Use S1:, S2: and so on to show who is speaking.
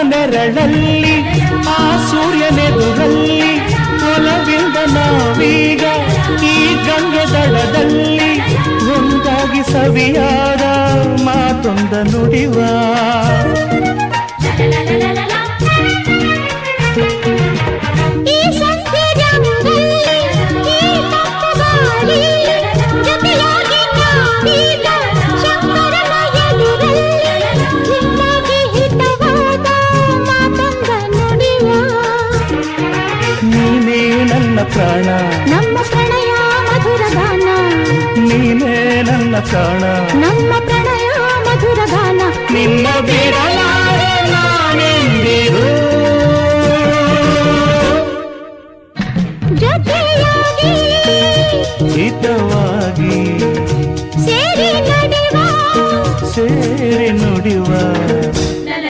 S1: ನೆರಳಲ್ಲಿ ಆ ಸೂರ್ಯನೆದುರಲ್ಲಿ ಒಲವಿಂದ ನಾವೀಗ ಈ ಗಂಗೆ ದಡದಲ್ಲಿ ಒಂದಾಗಿ ಸವಿಯಾದ ಮಾತೊಂದ ನುಡಿವ ಪ್ರಾಣ
S2: ನಮ್ಮ ಪ್ರಣಯ ಮಧುರ ಗಾನ
S1: ನೀನೇ ನನ್ನ ಪ್ರಾಣ
S2: ನಮ್ಮ ಪ್ರಣಯ ಮಧುರ ಗಾನ
S1: ನಿನ್ನ ಬಿಡಲ